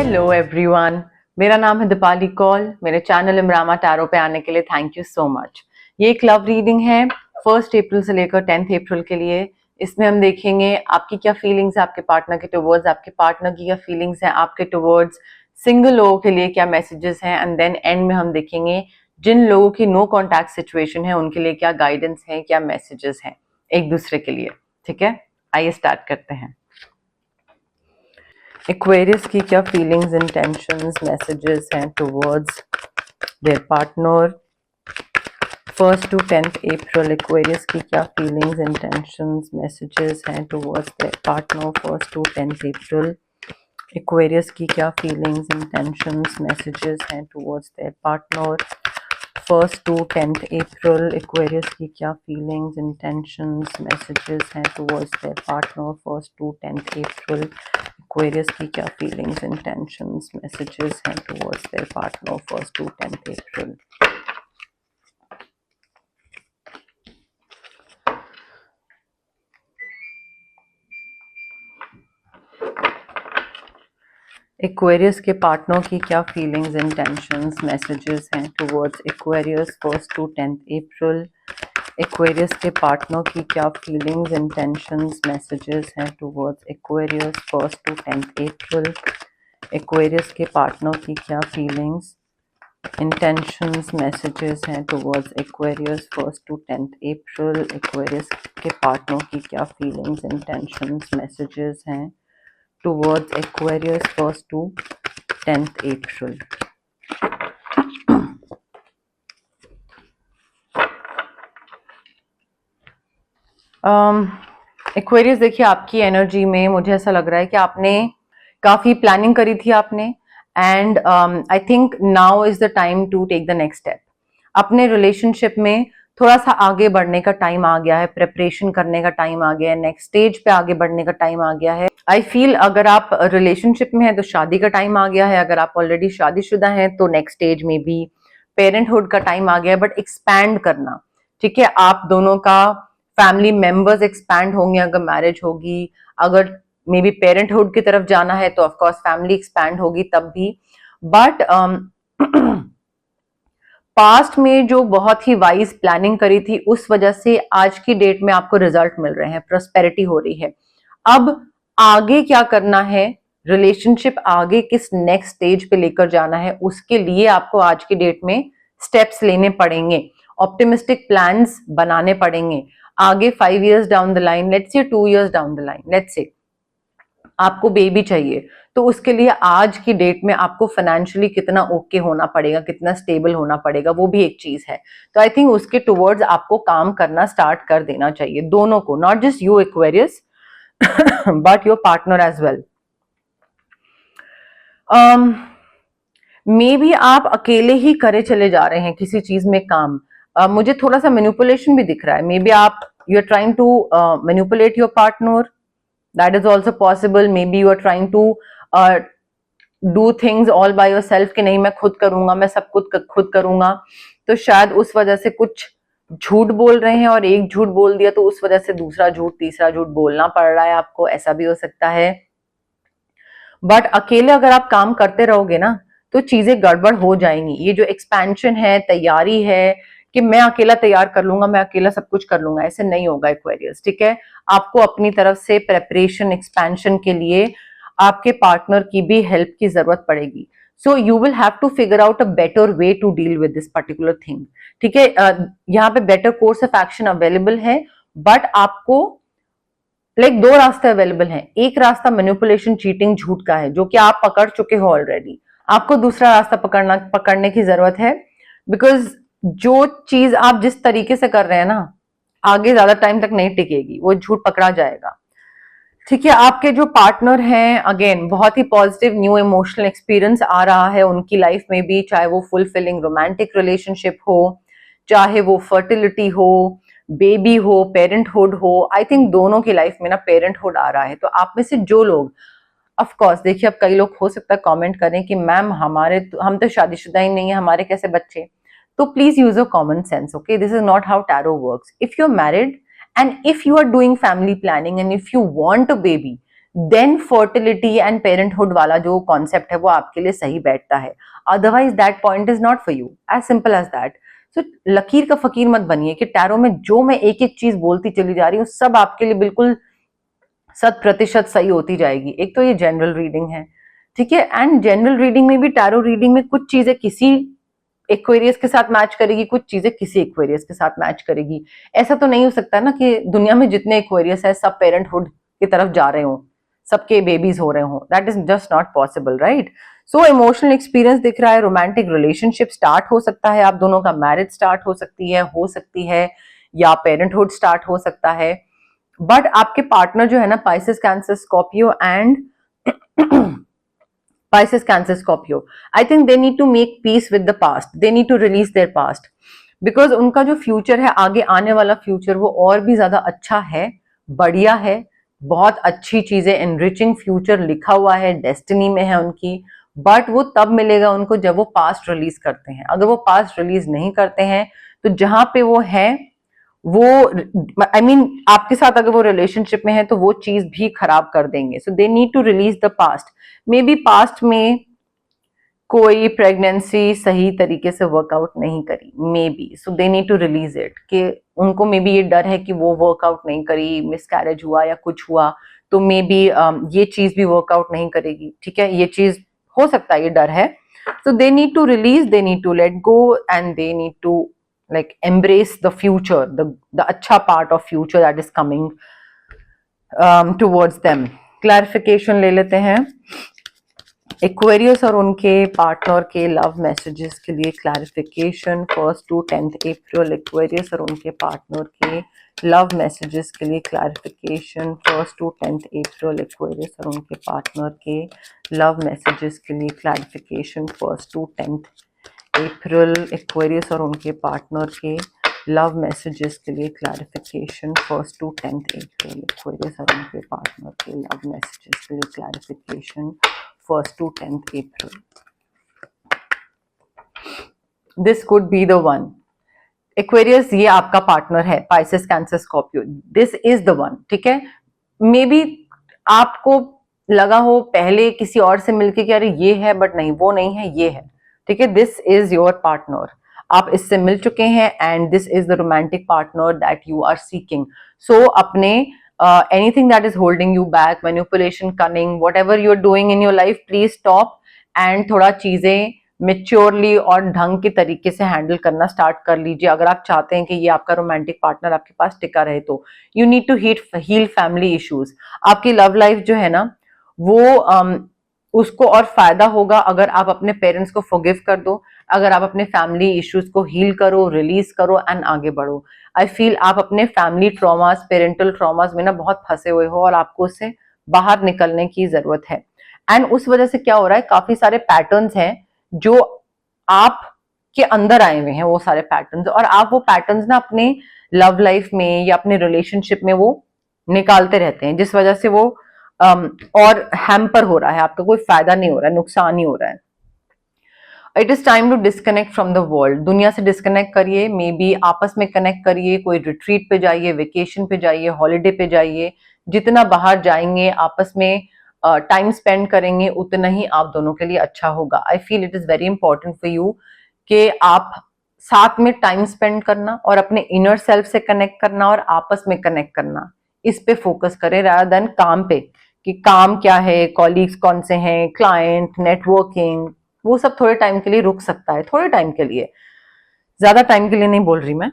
Hello everyone, मेरा नाम है दीपाली कौल। मेरे चैनल इमरामा टैरो पे आने के लिए थैंक यू सो मच। ये एक लव रीडिंग है 1 अप्रैल से लेकर 10 अप्रैल के लिए। इसमें हम देखेंगे आपकी क्या फीलिंग्स है आपके पार्टनर के टुवर्ड्स, आपके पार्टनर की क्या फीलिंग्स हैं आपके टुवर्ड्स, सिंगल लोगों के लिए क्या मैसेजेस हैं, एंड देन एंड में हम देखेंगे जिन लोगों की नो कॉन्टैक्ट सिचुएशन है उनके लिए क्या गाइडेंस है, क्या मैसेजेस हैं एक दूसरे के लिए। ठीक है, आइए स्टार्ट करते हैं। एक्वेरियस की क्या फीलिंग्स, इंटेंशंस, मैसेजेस हैं towards their partner 1 to 10 April. Aquarius की क्या फीलिंग्स, इंटेंशंस, मैसेजेस हैं towards their partner 1 to 10 April. Aquarius की क्या फीलिंग्स, इंटेंशंस, मैसेजेस हैं towards their partner 1 to 10 April. Aquarius की क्या फीलिंग्स, इंटेंशंस, मैसेजेस हैं towards their partner 1 to 10 April. Aquarius की क्या फीलिंग्स, इंटेंशंस, मैसेजेस हैं towards their partner 1 to 10 April. Aquarius के पार्टनर की क्या फीलिंग्स, इंटेंशंस, मैसेजेस हैं towards Aquarius 1 to 10 April. Aquarius के पार्टनर की क्या फीलिंग्स, इंटेंशंस, मैसेजेस हैं towards Aquarius 1 to 10 April. Aquarius के पार्टनर की क्या फीलिंग्स, इंटेंशंस, मैसेजेस हैं towards Aquarius 1 to 10 April. Aquarius के पार्टनर की क्या फीलिंग्स, इंटेंशंस, मैसेजेस हैं towards Aquarius 1 to 10 April. Aquarius देखिए, आपकी एनर्जी में मुझे ऐसा लग रहा है कि आपने काफी प्लानिंग करी थी आपने, and I think now is the time to take the next step. अपने रिलेशनशिप में थोड़ा सा आगे बढ़ने का टाइम आ गया है, प्रिपरेशन करने का टाइम आ गया है, नेक्स्ट स्टेज पे आगे बढ़ने का टाइम आ गया है। आई फील अगर आप रिलेशनशिप में हैं तो शादी का टाइम आ गया है, अगर आप ऑलरेडी शादीशुदा हैं तो नेक्स्ट स्टेज में भी पेरेंटहुड का टाइम आ गया है, बट एक्सपैंड करना। ठीक है, आप दोनों का फैमिली मेंबर्स एक्सपैंड होंगे अगर मैरिज होगी, अगर मे बी पेरेंटहुड की तरफ जाना है तो ऑफकोर्स फैमिली एक्सपैंड होगी तब भी। बट पास्ट में जो बहुत ही वाइज प्लानिंग करी थी उस वजह से आज की डेट में आपको रिजल्ट मिल रहे हैं, प्रोस्पेरिटी हो रही है। अब आगे क्या करना है, रिलेशनशिप आगे किस नेक्स्ट स्टेज पे लेकर जाना है, उसके लिए आपको आज की डेट में स्टेप्स लेने पड़ेंगे, ऑप्टिमिस्टिक प्लान्स बनाने पड़ेंगे। आगे 5 years down the line, let's say 2 years down the line, let's say आपको बेबी चाहिए, तो उसके लिए आज की डेट में आपको फाइनेंशियली कितना ओके होना पड़ेगा, कितना स्टेबल होना पड़ेगा, वो भी एक चीज है। तो आई थिंक उसके टुवर्ड्स आपको काम करना स्टार्ट कर देना चाहिए, दोनों को, not just you Aquarius but your partner as well. Maybe आप अकेले ही करे चले जा रहे हैं किसी चीज में काम। मुझे थोड़ा सा मैनिपुलेशन भी दिख रहा है, मे बी आप you are trying to manipulate your partner, that is also possible. Maybe you are trying to do things all by yourself, कि नहीं मैं खुद करूंगा, मैं सब कुछ खुद करूंगा, तो शायद उस वजह से कुछ झूठ बोल रहे हैं, और एक झूठ बोल दिया तो उस वजह से दूसरा झूठ, तीसरा झूठ बोलना पड़ रहा है आपको, ऐसा भी हो सकता है। बट अकेले अगर आप काम करते रहोगे ना तो चीजें गड़बड़ हो जाएंगी। ये जो एक्सपेंशन है, तैयारी है कि मैं अकेला तैयार कर लूंगा, मैं अकेला सब कुछ कर लूंगा, ऐसे नहीं होगा एक्वेरियस। ठीक है, आपको अपनी तरफ से प्रेपरेशन, एक्सपेंशन के लिए आपके पार्टनर की भी हेल्प की जरूरत पड़ेगी। So you will have to figure out a better way to deal with this particular thing. ठीक है, यहाँ पे better course of action available है, बट आपको दो रास्ते अवेलेबल हैं। एक रास्ता मैनिपुलेशन, चीटिंग, झूठ का है, जो कि आप पकड़ चुके हो ऑलरेडी। आपको दूसरा रास्ता पकड़ने की जरूरत है, बिकॉज जो चीज आप जिस तरीके से कर रहे हैं ना, आगे ज्यादा टाइम तक नहीं टिकेगी, वो झूठ पकड़ा जाएगा। ठीक है, आपके जो पार्टनर हैं, अगेन बहुत ही पॉजिटिव न्यू इमोशनल एक्सपीरियंस आ रहा है उनकी लाइफ में भी, चाहे वो फुलफिलिंग रोमांटिक रिलेशनशिप हो, चाहे वो फर्टिलिटी हो, बेबी हो, पेरेंटहुड हो। आई थिंक दोनों की लाइफ में ना पेरेंटहुड आ रहा है। तो आप में से जो लोग, ऑफ कोर्स देखिए, अब कई लोग हो सकता है कमेंट करें कि मैम हम तो शादीशुदा ही नहीं है, हमारे कैसे बच्चे। तो please use a common sense, okay, this is not how tarot works. If you are married and if you are doing family planning and if you want a baby, then fertility and parenthood वाला जो concept है वो आपके लिए सही बैठता है, otherwise that point is not for you, as simple as that. So लकीर का फकीर मत बनिए कि टैरो में जो मैं एक एक चीज बोलती चली जा रही हूँ सब आपके लिए बिल्कुल 100% सही होती जाएगी। एक तो ये जनरल रीडिंग है, ठीक है, एंड जनरल रीडिंग में भी टैरो रीडिंग में कुछ चीजें किसी एक्वेरियस के साथ मैच करेगी, कुछ चीजें किसी एक्वेरियस के साथ मैच करेगी। ऐसा तो नहीं हो सकता ना कि दुनिया में जितने एक्वेरियस है सब पेरेंटहुड की तरफ जा रहे हो, सबके बेबीज हो रहे हो, that is just not possible, right. So emotional experience दिख रहा है, रोमांटिक रिलेशनशिप स्टार्ट हो सकता है, आप दोनों का मैरिज स्टार्ट हो सकती है या पेरेंटहुड स्टार्ट हो सकता है। बट आपके पार्टनर जो है ना, Pisces cancer Scorpio and Pisces, Cancer, Scorpio, I think they need to make peace with the past. They need to release their past. Because उनका जो फ्यूचर है, आगे आने वाला फ्यूचर, वो और भी ज्यादा अच्छा है, बढ़िया है, बहुत अच्छी चीजें, एनरिचिंग फ्यूचर लिखा हुआ है, डेस्टिनी में है उनकी। बट वो तब मिलेगा उनको जब वो पास्ट रिलीज करते हैं। अगर वो पास्ट रिलीज नहीं करते हैं तो जहां पे वो है वो आई मीन आपके साथ अगर वो रिलेशनशिप में है तो वो चीज भी खराब कर देंगे। So they need to release the past. Maybe past में कोई प्रेगनेंसी सही तरीके से वर्कआउट नहीं करी, maybe, so they need to release it, कि उनको मे बी ये डर है कि वो वर्कआउट नहीं करी, मिसकैरेज हुआ या कुछ हुआ, तो मे बी ये चीज भी वर्कआउट नहीं करेगी, ठीक है, ये चीज हो सकता है, ये डर है। So they need to release, they need to let go and they need to like embrace the future, the acha part of future that is coming towards them. Clarification ले लेते हैं एक्वेरियस और उनके पार्टनर के love messages के लिए। Clarification 1st to 10th April Aquarius और उनके पार्टनर के लव मैसेजेस के लिए। Clarification 1st to 10th April Aquarius और उनके पार्टनर के लव मैसेजेस के लिए। Clarification 1st to 10th April Aquarius और उनके पार्टनर के लव मैसेजेस के लिए। Clarification 1st to 10th April Aquarius और उनके पार्टनर के लव मैसेजेस के लिए। Clarification 1st to 10th April. This could be the one. Aquarius, ये आपका पार्टनर है, Pisces, cancer, Scorpio, this is the one, ठीक है। मे बी आपको लगा हो पहले किसी और से मिलके कि अरे ये है, बट नहीं, वो नहीं है, ये है, ठीक है। दिस इज योर पार्टनर, आप इससे मिल चुके हैं and this is the romantic partner that you are seeking. So अपने anything that is holding you back, manipulation, cunning, whatever you are doing in your life, please stop and थोड़ा चीजें maturely और ढंग के तरीके से handle करना start कर लीजिए। अगर आप चाहते हैं कि ये आपका रोमांटिक पार्टनर आपके पास टिका रहे तो you need to heal family issues. आपकी लव लाइफ जो है ना वो उसको और फायदा होगा अगर आप अपने पेरेंट्स को फॉरगिव कर दो, अगर आप अपने फैमिली इश्यूज को हील करो, रिलीज करो एंड आगे बढ़ो। आई फील आप अपने फैमिली ट्रॉमास, पेरेंटल ट्रॉमास में ना बहुत फंसे हुए हो और आपको उससे बाहर निकलने की जरूरत है। एंड उस वजह से क्या हो रहा है, काफी सारे पैटर्न्स हैं जो आप के अंदर आए हुए हैं, वो सारे पैटर्न्स, और आप वो पैटर्न्स ना अपने लव लाइफ में या अपने रिलेशनशिप में वो निकालते रहते हैं, जिस वजह से वो और हैम्पर हो रहा है, आपका कोई फायदा नहीं हो रहा है, नुकसान ही हो रहा है। It is time to disconnect from the world. दुनिया से डिस्कनेक्ट करिए, मे बी आपस में कनेक्ट करिए, कोई रिट्रीट पे जाइए, वेकेशन पे जाइए, हॉलीडे पे जाइए। जितना बाहर जाएंगे, आपस में टाइम स्पेंड करेंगे, उतना ही आप दोनों के लिए अच्छा होगा। I feel it is very important for you कि आप साथ में टाइम स्पेंड करना और अपने इनर सेल्फ से कनेक्ट करना और आपस में कनेक्ट करना, इस पे फोकस करें रादर देन काम पे, कि काम क्या है, कॉलीग्स कौन से हैं, क्लाइंट, नेटवर्किंग, वो सब थोड़े टाइम के लिए रुक सकता है, थोड़े टाइम के लिए, ज्यादा टाइम के लिए नहीं बोल रही मैं।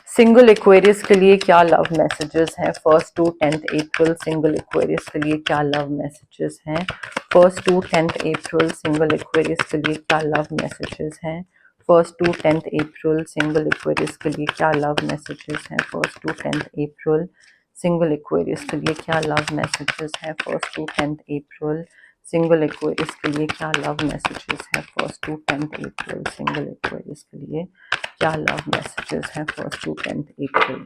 सिंगल एक्वेरियस के लिए क्या लव मैसेजेस हैं 1st to 10th April? Single Aquarius के लिए क्या लव मैसेजेस हैं 1st to 10th April? Single Aquarius के लिए क्या लव मैसेजेस हैं 1st to 10th April? Single Aquarius के लिए क्या लव मैसेजेस हैं 1st to 10th April? Single Aquarius के लिए क्या लव मैसेजेस हैं 1st to 10th April? Single Aquarius के लिए क्या लव मैसेजेस हैं 1st to 10th April? Single Aquarius के लिए क्या लव मैसेजेस हैं 1st to 10th अप्रैल?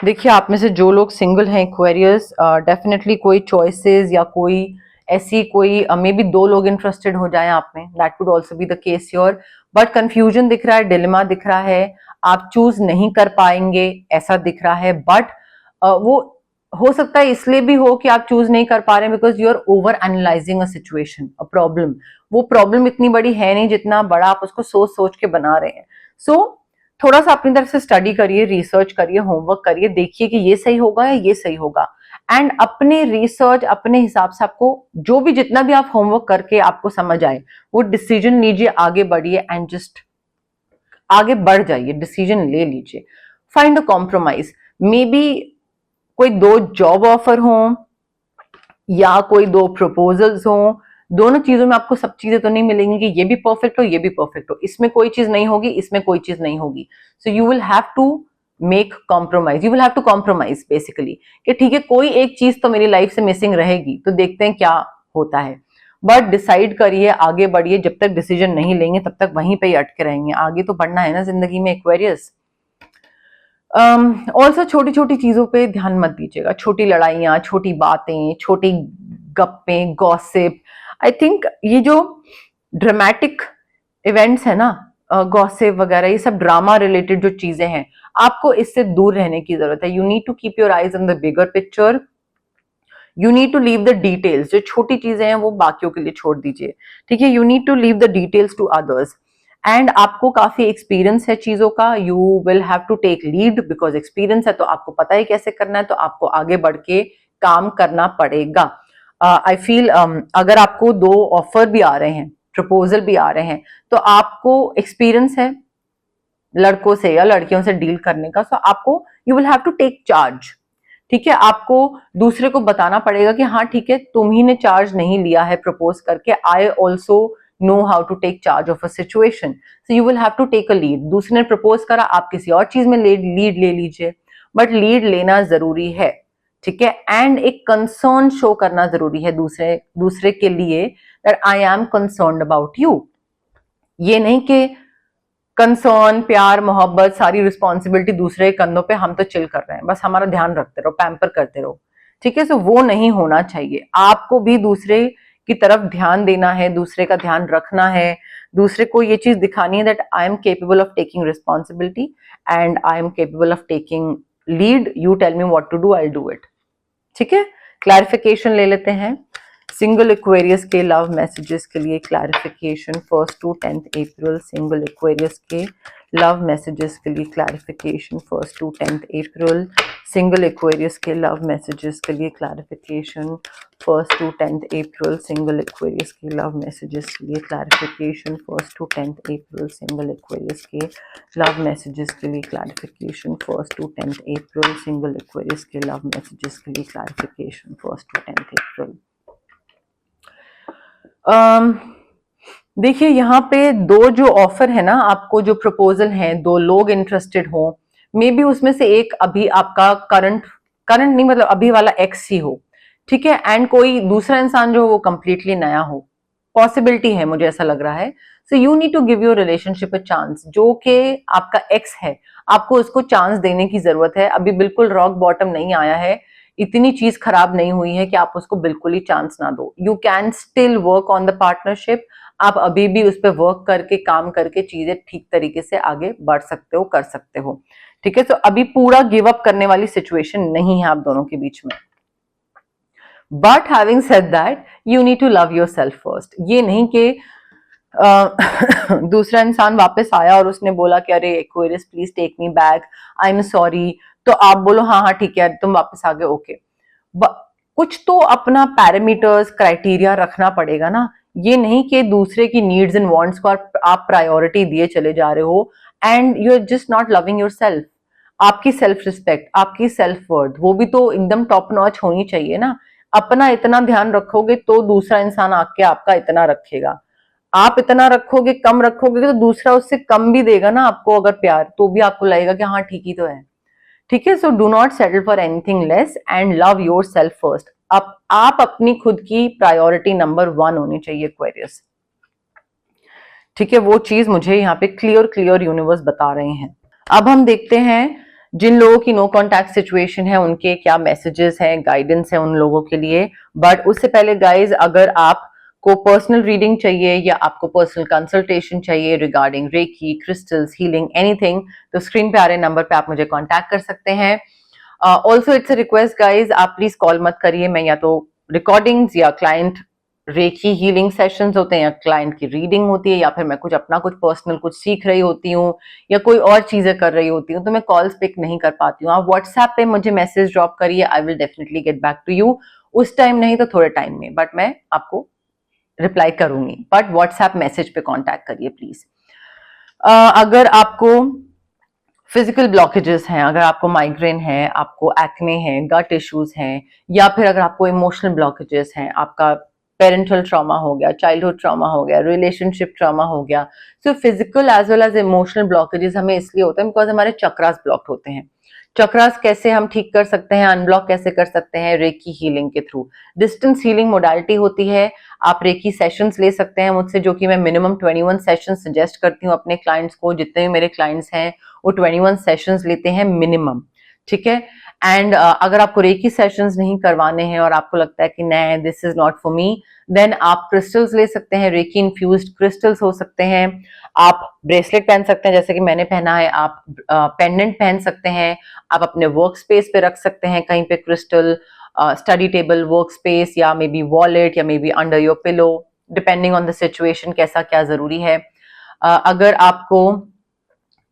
देखिए, आप में से जो लोग सिंगल हैं एक्वेरियस, डेफिनेटली कोई चॉइसेस या कोई ऐसी कोई मे बी 2 लोग इंटरेस्टेड हो जाएं आप में, that could also be the case your, but confusion दिख रहा है, डिलेमा दिख रहा है, आप चूज नहीं कर पाएंगे ऐसा दिख रहा है, बट वो हो सकता है इसलिए भी हो कि आप चूज नहीं कर पा रहे हैं because you are overanalysing a situation, a problem. वो प्रॉब्लम इतनी बड़ी है नहीं जितना बड़ा आप उसको सोच सोच के बना रहे हैं। सो थोड़ा सा अपनी तरफ से स्टडी करिए, रिसर्च करिए, होमवर्क करिए, देखिए कि ये सही होगा या ये सही होगा, एंड अपने रिसर्च अपने हिसाब से आपको जो भी जितना भी आप होमवर्क करके आपको समझ आए वो डिसीजन लीजिए, आगे बढ़िए एंड जस्ट आगे बढ़ जाइए, डिसीजन ले लीजिए। Find a compromise, may be कोई 2 जॉब ऑफर हो या कोई 2 प्रपोजल्स हो, दोनों चीजों में आपको सब चीजें तो नहीं मिलेंगी कि ये भी परफेक्ट हो ये भी परफेक्ट हो, इसमें कोई चीज नहीं होगी इसमें कोई चीज नहीं होगी। So you will have to make compromise, you will have to compromise basically कि ठीक है कोई एक चीज तो मेरी लाइफ से मिसिंग रहेगी, तो देखते हैं क्या होता है। बट डिसाइड करिए, आगे बढ़िए, जब तक डिसीजन नहीं लेंगे तब तक वहीं पे ही अटके रहेंगे, आगे तो बढ़ना है ना जिंदगी में एक्वेरियस। ऑल्सो छोटी छोटी चीजों पे ध्यान मत दीजिएगा, छोटी लड़ाइयां, छोटी बातें, छोटी गप्पें, गॉसिप। आई थिंक ये जो ड्रामेटिक इवेंट्स है ना, गॉसिप वगैरह, ये सब ड्रामा रिलेटेड जो चीजें हैं, आपको इससे दूर रहने की जरूरत है। You need to keep your eyes on the bigger picture, you need to leave the details, जो छोटी चीजें हैं वो बाकियों के लिए छोड़ दीजिए, ठीक है। You need to leave the details to others, and आपको काफी एक्सपीरियंस है चीजों का, you will have to take lead because experience है तो आपको पता है कैसे करना है, तो आपको आगे बढ़ के काम करना पड़ेगा। आई फील अगर आपको 2 ऑफर भी आ रहे हैं, प्रपोजल भी आ रहे हैं, तो आपको एक्सपीरियंस है लड़कों से या लड़कियों से डील करने का, सो आपको you will have to take charge, ठीक है। आपको दूसरे को बताना पड़ेगा कि हाँ ठीक है तुम ही ने चार्ज नहीं लिया है प्रपोज करके, I also know how to take charge of a situation, so you will have to take a lead. दूसरे ने प्रपोज करा, आप किसी और चीज में लीड ले लीजिए, बट लीड लेना जरूरी है, ठीक है। एंड एक कंसर्न शो करना जरूरी है दूसरे के लिए, that I M concerned about you. ये नहीं कि कंसर्न, प्यार, मोहब्बत, सारी रिस्पॉन्सिबिलिटी दूसरे के कंधों पे, हम तो चिल कर रहे हैं, बस हमारा ध्यान रखते रहो, पैम्पर करते रहो, ठीक है। सो वो नहीं होना चाहिए, आपको भी दूसरे की तरफ ध्यान देना है, दूसरे का ध्यान रखना है, दूसरे को ये चीज दिखानी है that I am capable of taking responsibility and I am capable of taking lead, you tell me what to do, I do it, ठीक है। क्लैरिफिकेशन ले लेते हैं सिंगल एक्वेरियस के लव मैसेजेस के लिए, clarification 1st to 10th April, single Aquarius के love messages के लिए clarification 1st to 10th April, single Aquarius के लव मैसेजेस के लिए clarification 1st to 10th April, single Aquarius के लव मैसेजेस के लिए clarification 1st to 10th April, single Aquarius के लव मैसेजेस के लिए clarification 1st to 10th April, single Aquarius के लव मैसेजेस के लिए क्लैरिफिकेशन 1st to 10th अप्रैल। देखिए यहाँ पे 2 जो ऑफर है ना, आपको जो प्रपोजल हैं, 2 लोग इंटरेस्टेड हो, मे बी उसमें से एक अभी आपका करंट नहीं मतलब अभी वाला एक्स ही हो, ठीक है, एंड कोई दूसरा इंसान जो हो वो कंप्लीटली नया हो, पॉसिबिलिटी है, मुझे ऐसा लग रहा है। So you need to give your relationship a chance, जो कि आपका एक्स है, आपको उसको चांस देने की जरूरत है, अभी बिल्कुल रॉक बॉटम नहीं आया है, इतनी चीज खराब नहीं हुई है कि आप उसको बिल्कुल ही चांस ना दो। You can still work on the partnership, आप अभी भी उस पर वर्क करके, काम करके चीजें ठीक तरीके से आगे बढ़ सकते हो, कर सकते हो, ठीक है। तो अभी पूरा गिव अप करने वाली सिचुएशन नहीं है आप दोनों के बीच में, but having said that you need to love yourself first. ये नहीं कि दूसरा इंसान वापस आया और उसने बोला कि अरे Aquarius please take me back, I am sorry, तो आप बोलो हाँ हाँ ठीक है तुम वापस आ गए, ओके। कुछ तो अपना पैरामीटर्स, क्राइटेरिया रखना पड़ेगा ना, ये नहीं कि दूसरे की नीड्स एंड वांट्स को आप प्रायोरिटी दिए चले जा रहे हो and you are just not loving yourself. आपकी सेल्फ रिस्पेक्ट, आपकी सेल्फ वर्थ, वो भी तो एकदम टॉप नॉच होनी चाहिए ना। अपना इतना ध्यान रखोगे तो दूसरा इंसान आके आपका इतना रखेगा, आप इतना रखोगे, कम रखोगे तो दूसरा उससे कम भी देगा ना आपको, अगर प्यार, तो भी आपको लगेगा कि हाँ ठीक ही तो है, ठीक है। So do not settle for anything less and love yourself first. आप अपनी खुद की प्रायोरिटी नंबर 1 होनी चाहिए एक्वेरियस, ठीक है। वो चीज मुझे यहाँ पे क्लियर यूनिवर्स बता रहे हैं। अब हम देखते हैं जिन लोगों की नो कॉन्टैक्ट सिचुएशन है उनके क्या मैसेजेस हैं, गाइडेंस है उन लोगों के लिए। बट उससे पहले गाइज, अगर आप को पर्सनल रीडिंग चाहिए या आपको पर्सनल कंसल्टेशन चाहिए regarding reiki, crystals, healing, anything, तो स्क्रीन पे आ रहे नंबर पे आप मुझे कांटेक्ट कर सकते हैं। Also it's a request guys, आप प्लीज कॉल मत करिए, मैं या तो रिकॉर्डिंग्स या क्लाइंट रेकी हीलिंग सेशंस होते हैं या क्लाइंट की रीडिंग होती है या फिर मैं कुछ अपना कुछ पर्सनल कुछ सीख रही होती हूँ या कोई और चीजें कर रही होती हूँ, तो मैं कॉल्स पिक नहीं कर पाती हूँ। आप व्हाट्सएप पे मुझे मैसेज ड्रॉप करिए, I will definitely get back to you, उस टाइम नहीं तो थोड़े टाइम में, बट मैं आपको रिप्लाई करूंगी, बट व्हाट्सएप मैसेज पे कांटेक्ट करिए प्लीज। अगर आपको फिजिकल ब्लॉकेजेस हैं, अगर आपको माइग्रेन है, आपको एक्ने है, गट इश्यूज हैं, या फिर अगर आपको इमोशनल ब्लॉकेजेस हैं, आपका पेरेंटल ट्रॉमा हो गया, चाइल्डहुड ट्रॉमा हो गया, रिलेशनशिप ट्रॉमा हो गया, so physical as well as emotional blockages हमें इसलिए होते हैं बिकॉज हमारे चक्रास ब्लॉक्ड होते हैं। चक्रास कैसे हम ठीक कर सकते हैं, अनब्लॉक कैसे कर सकते हैं? रेकी हीलिंग के थ्रू। डिस्टेंस हीलिंग मोडालिटी होती है, आप रेकी सेशंस ले सकते हैं मुझसे, जो कि मैं मिनिमम 21 सेशन सजेस्ट करती हूँ अपने क्लाइंट्स को। जितने भी मेरे क्लाइंट्स हैं वो 21 सेशंस लेते हैं मिनिमम, ठीक है। एंड अगर आपको रेकी सेशंस नहीं करवाने हैं और आपको लगता है कि नहीं this is not for me, then आप क्रिस्टल्स ले सकते हैं, रेकी इन्फ्यूज्ड क्रिस्टल्स हो सकते हैं, आप ब्रेसलेट पहन सकते हैं जैसे कि मैंने पहना है, आप पेंडेंट पहन सकते हैं, आप अपने वर्क स्पेस पे रख सकते हैं कहीं पे crystal, study table, work space, या मे बी वॉलेट, या may be under your pillow, depending on the situation कैसा क्या जरूरी है। अगर आपको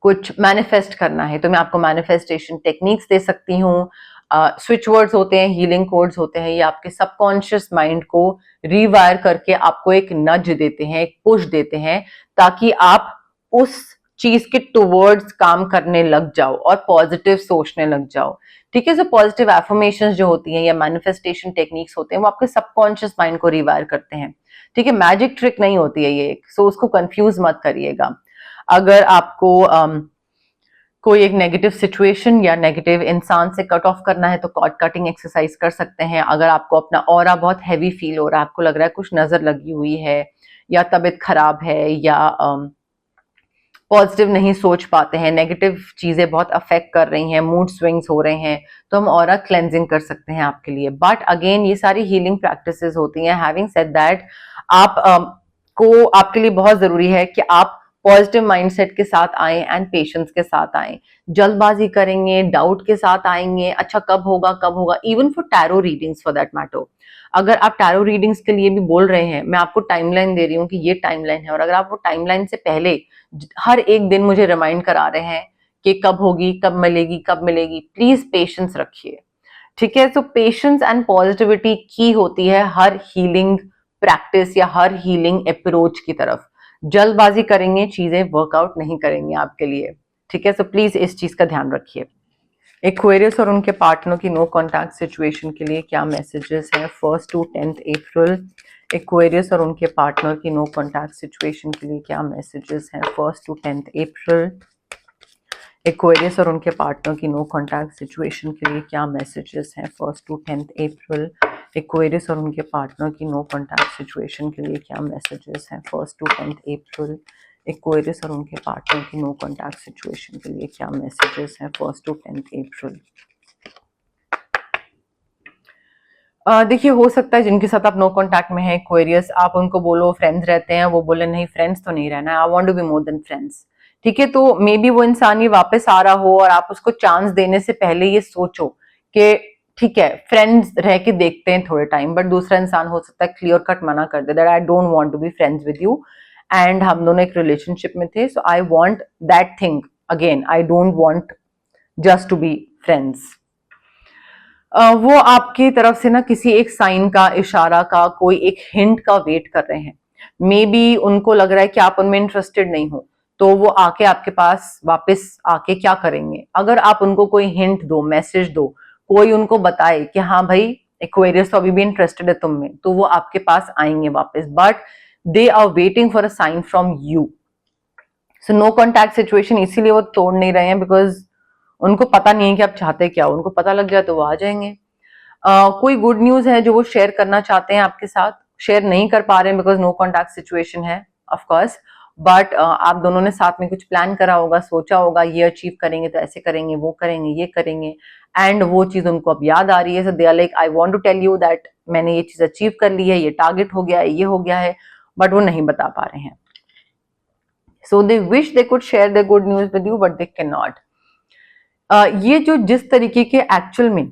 कुछ मैनिफेस्ट करना है तो मैं आपको मैनिफेस्टेशन टेक्निक्स दे सकती हूँ। स्विच वर्ड्स होते हैं, हीलिंग कोड्स होते हैं, ये आपके सबकॉन्शियस माइंड को रीवायर करके आपको एक नज देते हैं, एक पुश देते हैं, ताकि आप उस चीज के टुवर्ड्स काम करने लग जाओ और पॉजिटिव सोचने लग जाओ, ठीक है। सो पॉजिटिव एफर्मेशंस जो होती हैं या मैनिफेस्टेशन टेक्निक्स होते हैं वो आपके सबकॉन्शियस माइंड को रिवायर करते हैं, ठीक है। मैजिक ट्रिक नहीं होती है ये, सो उसको कंफ्यूज मत करिएगा। अगर आपको कोई एक नेगेटिव सिचुएशन या नेगेटिव इंसान से कट ऑफ करना है तो कॉर्ड कटिंग एक्सरसाइज कर सकते हैं। अगर आपको अपना ऑरा बहुत हैवी फील हो रहा है, आपको लग रहा है कुछ नजर लगी हुई है या तबीयत खराब है या पॉजिटिव नहीं सोच पाते हैं, नेगेटिव चीजें बहुत अफेक्ट कर रही हैं, मूड स्विंग्स हो रहे हैं, तो हम ऑरा क्लेंजिंग कर सकते हैं आपके लिए। बट अगेन ये सारी हीलिंग प्रैक्टिसेस होती हैं। हैविंग सेड दैट, आप को आपके लिए बहुत जरूरी है कि आप पॉजिटिव माइंडसेट के साथ आए एंड पेशेंस के साथ आए। जल्दबाजी करेंगे, डाउट के साथ आएंगे, अच्छा कब होगा कब होगा, even for tarot readings for that matter. अगर आप टैरो रीडिंग्स के लिए भी बोल रहे हैं, मैं आपको टाइमलाइन दे रही हूँ कि ये टाइमलाइन है, और अगर आप वो टाइमलाइन से पहले हर एक दिन मुझे रिमाइंड करा रहे हैं कि कब होगी, कब मिलेगी, कब मिलेगी, प्लीज पेशेंस रखिए, ठीक है। सो पेशेंस एंड पॉजिटिविटी की होती है हर हीलिंग प्रैक्टिस या हर हीलिंग अप्रोच की तरफ। जल्दबाजी करेंगे, चीजें वर्कआउट नहीं करेंगी आपके लिए, ठीक है। सो प्लीज इस चीज का ध्यान रखिए। एक्वेरियस और उनके पार्टनर की नो कॉन्टैक्ट सिचुएशन के लिए क्या मैसेजेस हैं 1 to 10 अप्रैल? एक्वेरियस और उनके पार्टनर की नो कॉन्टैक्ट सिचुएशन के लिए क्या मैसेजेस हैं 1 to 10 अप्रैल? एक्वेरियस और उनके पार्टनर की नो कॉन्टैक्ट सिचुएशन के लिए क्या मैसेजेस हैं 1 to 10 अप्रैल? एक्वेरियस और उनके पार्टनर की नो कॉन्टैक्ट सिचुएशन के लिए क्या मैसेजेस हैं 1 to 10 अप्रैल? एक्वेरियस और उनके पार्टनर की नो कॉन्टैक्ट सिचुएशन के लिए क्या मैसेजेस हैं 1 to 10 अप्रैल? देखिए, हो सकता है जिनके साथ आप नो कॉन्टैक्ट में हैं एक्वेरियस, आप उनको बोलो फ्रेंड्स रहते हैं, वो बोले नहीं फ्रेंड्स तो नहीं रहना है, I want to be more than friends, ठीक है। तो मे बी वो इंसान ये वापस आ रहा हो और आप उसको चांस देने से पहले ये सोचो कि ठीक है फ्रेंड्स रह के देखते हैं थोड़े टाइम, बट दूसरा इंसान हो सकता है क्लियर कट मना कर दे that I don't want to be friends with you, and हम दोनों एक रिलेशनशिप में थे, so I want that thing again, I don't want just to be friends. वो आपकी तरफ से ना किसी एक साइन का, इशारा का, कोई एक हिंट का वेट कर रहे हैं। मे बी उनको लग रहा है कि आप उनमें इंटरेस्टेड नहीं हो, तो वो आके आपके पास वापस आके क्या करेंगे, अगर आप उनको कोई हिंट दो, मैसेज दो, कोई उनको बताए कि हाँ भाई एक्वेरियस तो अभी भी इंटरेस्टेड है तुम में, तो वो आपके पास आएंगे वापस, but they are waiting for a sign from you. So no contact situation इसीलिए वो तोड़ नहीं रहे हैं बिकॉज उनको पता नहीं है कि आप चाहते क्या हो, उनको पता लग जाए तो वो आ जाएंगे। कोई गुड न्यूज है जो वो शेयर करना चाहते हैं आपके साथ, शेयर नहीं कर पा रहे हैं बिकॉज नो कॉन्टैक्ट सिचुएशन है ऑफ कोर्स, बट आप दोनों ने साथ में कुछ प्लान करा होगा, सोचा होगा ये अचीव करेंगे तो ऐसे करेंगे, वो करेंगे, ये करेंगे, एंड वो चीज उनको अब याद आ रही है. So they are like I want to tell you that मैंने ये चीज अचीव कर ली है, ये टारगेट हो गया है, ये हो गया है, बट वो नहीं बता पा रहे हैं. So they wish they could share the good news with you but they can not. ये जो जिस तरीके के एक्चुअल में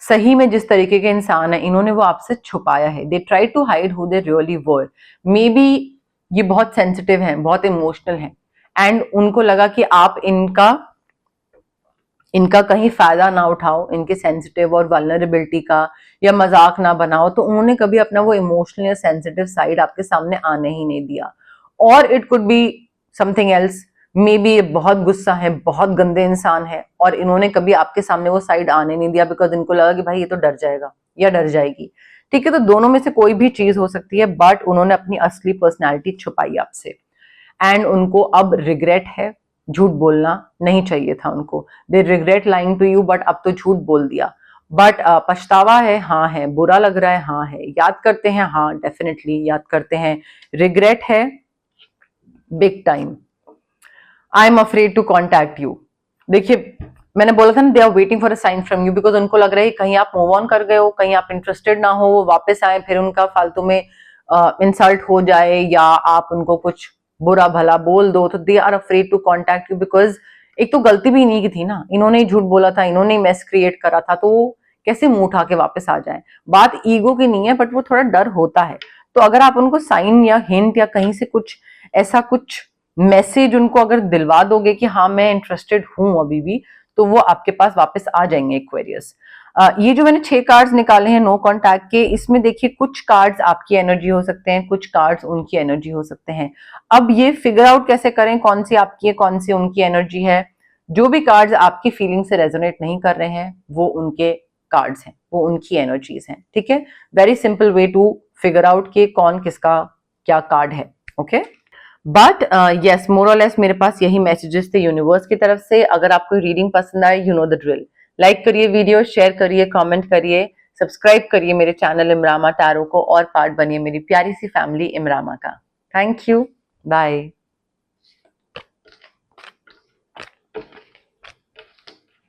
सही में जिस तरीके के इंसान है, इन्होंने वो आपसे छुपाया है. They try to hide who they really were. Maybe ये बहुत सेंसिटिव हैं, बहुत इमोशनल हैं, एंड उनको लगा कि आप इनका कहीं फायदा ना उठाओ, इनके सेंसिटिव और वल्नरेबिलिटी का, या मजाक ना बनाओ, तो उन्होंने कभी अपना वो इमोशनल या सेंसिटिव साइड आपके सामने आने ही नहीं दिया. और it could be something else. May be ये बहुत गुस्सा है, बहुत गंदे इंसान है, और इन्होंने कभी आपके सामने वो साइड आने नहीं दिया बिकॉज इनको लगा कि भाई ये तो डर जाएगा या डर जाएगी. ठीक है, तो दोनों में से कोई भी चीज हो सकती है, बट उन्होंने अपनी असली पर्सनैलिटी छुपाई आपसे, एंड उनको अब रिग्रेट है. झूठ बोलना नहीं चाहिए था उनको. They regret lying to you, but अब तो झूठ बोल दिया. बट पछतावा है, हाँ है. बुरा लग रहा है, हाँ है. याद करते हैं, हाँ डेफिनेटली याद करते हैं. रिग्रेट है big time. I am afraid to contact you. देखिए, मैंने बोला था ना, they are waiting for a sign from you, because उनको लग रहा है कहीं आप मूव ऑन कर गए हो, कहीं आप इंटरेस्टेड ना हो, वो वापस आए, फिर उनका फालतू में इंसल्ट हो जाए, या आप उनको कुछ बुरा भला बोल दो, तो they are afraid to contact you. Because एक तो गलती भी इन्हीं की थी ना, इन्होंने ही झूठ बोला था, इन्होंने ही मेस क्रिएट करा था, तो वो कैसे मुंह उठा के वापस आ जाए. बात ईगो की नहीं है, बट वो थोड़ा डर होता है. तो अगर आप उनको साइन या हिंट या कहीं से कुछ ऐसा कुछ मैसेज उनको अगर दिलवा दोगे कि हाँ मैं इंटरेस्टेड हूं अभी भी, तो वो आपके पास वापस आ जाएंगे. एक्वेरियस, ये जो मैंने 6 कार्ड्स निकाले हैं नो कॉन्टैक्ट के, इसमें देखिए कुछ कार्ड्स आपकी एनर्जी हो सकते हैं, कुछ कार्ड्स उनकी एनर्जी हो सकते हैं. अब ये फिगर आउट कैसे करें कौन सी आपकी है, कौन सी उनकी एनर्जी है. जो भी कार्ड्स आपकी फीलिंग से रेजोनेट नहीं कर रहे हैं, वो उनके कार्ड्स हैं, वो उनकी एनर्जीज हैं. ठीक है, very simple way to figure out कि कौन किसका क्या कार्ड है. ओके, बट यस, मोर और लेस मेरे पास यही मैसेजेस थे यूनिवर्स की तरफ से. अगर आपको रीडिंग पसंद आए, you know the drill. Like करिए वीडियो, शेयर करिए, कमेंट करिए, सब्सक्राइब करिए मेरे चैनल इमरामा टैरो को, और पार्ट बनिए मेरी प्यारी सी फैमिली इमरामा का. Thank you, bye.